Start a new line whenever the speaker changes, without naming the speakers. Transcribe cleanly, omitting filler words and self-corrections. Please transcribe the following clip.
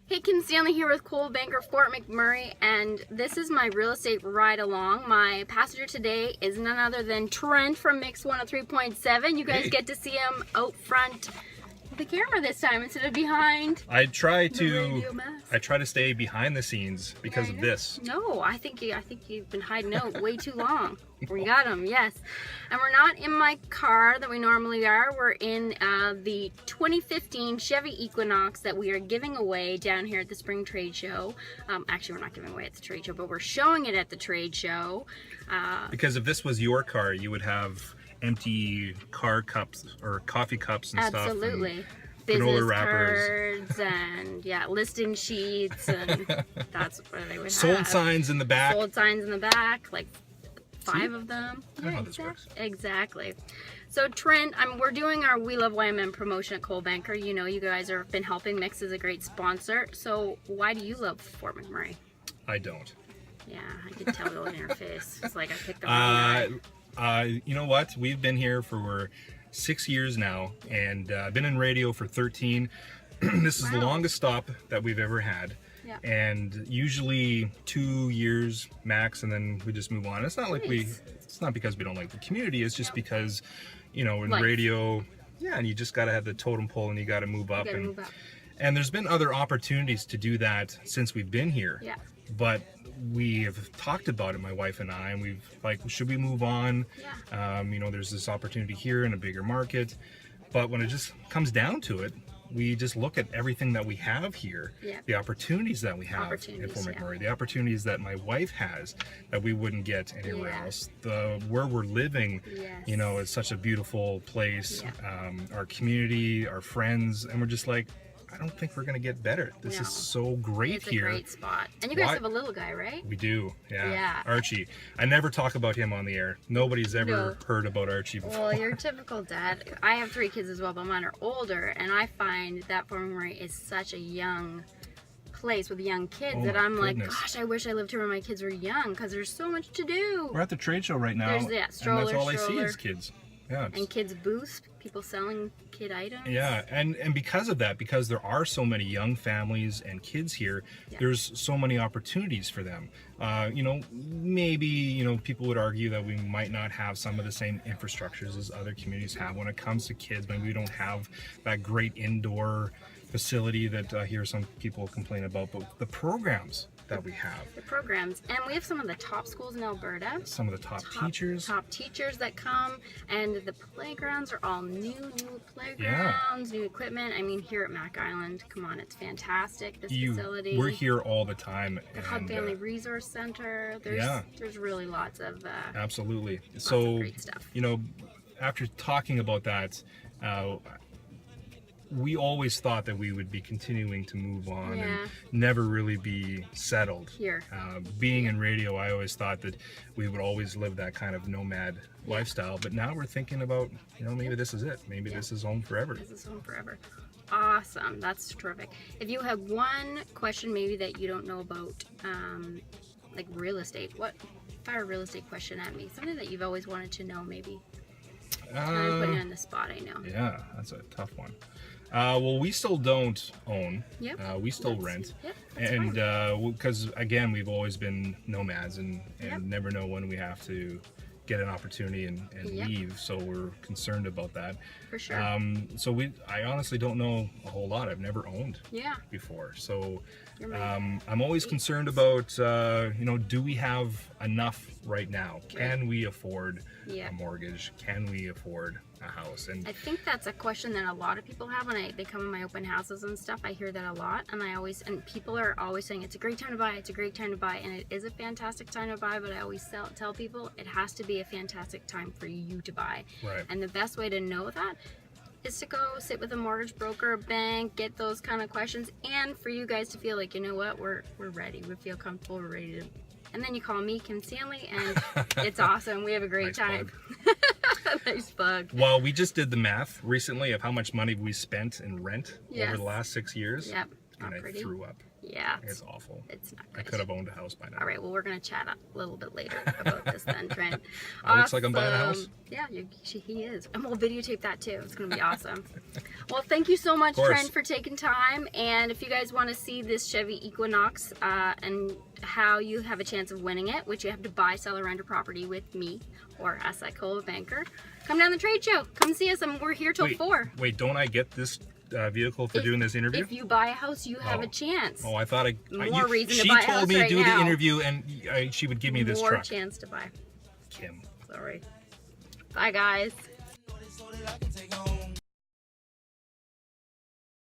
Hey, Kim Stanley here with Coldwell Banker Fort McMurray, and this is my real estate ride along. My passenger today is none other than Trent from Mix 103.7. You guys get to see him out front of the camera this time instead of behind.
I try to stay behind the scenes because of this.
No, I think you've been hiding out way too long. We got him, yes. And we're not in my car that we normally are. We're in the 2015 Chevy Equinox that we are giving away down here at the Spring Trade Show. Actually, we're not giving away at the trade show, but we're showing it at the trade show.
Because if this was your car, you would have empty car cups or coffee cups and stuff.
Absolutely.
Business
Business
wrappers.
cards and listing sheets, and that's what they would have.
Sold signs in the back.
Sold signs in the back, like 5 of them.
I know how this works.
Exactly. So Trent, we're doing our We Love YMM promotion at Coldwell Banker. You know, you guys have been helping. Mix is a great sponsor. So why do you love Fort McMurray?
I don't.
Yeah, I could tell it in your face. It's like I picked the wrong guy.
You know what? We've been here for 6 years now, and I've been in radio for 13. This is the longest stop that we've ever had.
Yeah.
And usually 2 years max, and then we just move on. It's not like it's not because we don't like the community. It's just because, you know, in radio, and you just got to have the totem pole and you got to move up. And there's been other opportunities to do that since we've been here.
Yeah.
But we have talked about it, my wife and I, and we've like, should we move on?
Yeah.
You know, there's this opportunity here in a bigger market. But when it just comes down to it, we just look at everything that we have here, the opportunities that we have at Fort McMurray, the opportunities that my wife has that we wouldn't get anywhere else. Where we're living, you know, is such a beautiful place. Our community, our friends, and we're just like, I don't think we're gonna get better. This is so great here.
It's a great spot. And you guys have a little guy, right?
We do, yeah. Archie. I never talk about him on the air. Nobody's ever heard about Archie before.
Well, you're a typical dad. I have 3 kids as well, but mine are older, and I find that Fort McMurray is such a young place with young kids that I'm like, gosh, I wish I lived here when my kids were young, because there's so much to do.
We're at the trade show right now, and that's all I see is kids. Yeah,
and kids booths, people selling kid items.
Yeah, and because of that, because there are so many young families and kids here, there's so many opportunities for them. You know, maybe, you know, people would argue that we might not have some of the same infrastructures as other communities have when it comes to kids. Maybe we don't have that great indoor facility that I hear some people complain about, but the programs that we have.
The programs, and we have some of the top schools in Alberta.
Some of the top teachers.
Top teachers that come, and the playgrounds are all new playgrounds, new equipment. I mean, here at Mac Island, come on, it's fantastic, this facility.
We're here all the time.
The Hub Family Resource Center. There's really lots of
absolutely.
Lots of great stuff.
You know, after talking about that, we always thought that we would be continuing to move on and never really be settled.
Here.
Being in radio, I always thought that we would always live that kind of nomad lifestyle. But now we're thinking about, you know, maybe this is it. Maybe this is home forever.
This is home forever. Awesome. That's terrific. If you have one question maybe that you don't know about, like real estate, fire a real estate question at me. Something that you've always wanted to know maybe. I'm putting you on the spot, I know.
Yeah, that's a tough one. Well, we still don't own. We still rent. And because, again, we've always been nomads and never know when we have to get an opportunity and leave. So we're concerned about that.
For sure.
I honestly don't know a whole lot. I've never owned before. So I'm always concerned about, you know, do we have enough right now? Can we afford a mortgage? Can we afford a house? And
I think that's a question that a lot of people have when they come in my open houses and stuff. I hear that a lot, and people are always saying it's a great time to buy, it's a great time to buy, and it is a fantastic time to buy, but I always tell people it has to be a fantastic time for you to buy. And the best way to know that is to go sit with a mortgage broker, a bank, get those kind of questions, and for you guys to feel like, you know what, we're ready, we feel comfortable, we're ready to. And then you call me, Kim Stanley, and it's awesome. We have a great time. Nice bug.
Well, we just did the math recently of how much money we spent in rent over the last 6 years.
Yep.
And I threw up.
Yeah.
It's awful.
It's not
I
good.
could have owned a house by now.
All right, well, we're going to chat a little bit later about this then, Trent.
Looks like I'm buying a house.
Yeah, he is. And we'll videotape that too. It's going to be awesome. Well, thank you so much, Trent, for taking time. And if you guys want to see this Chevy Equinox and how you have a chance of winning it, which you have to buy, sell, or rent a property with me or us at Coldwell Banker, come down the trade show. Come see us. And we're here till 4.
Wait, don't I get this vehicle for doing this interview?
If you buy a house, you have a chance.
Oh, I thought
reason to buy a house.
She told me to do the interview and she would give me this truck.
More chance to buy.
Kim.
Sorry. Bye, guys.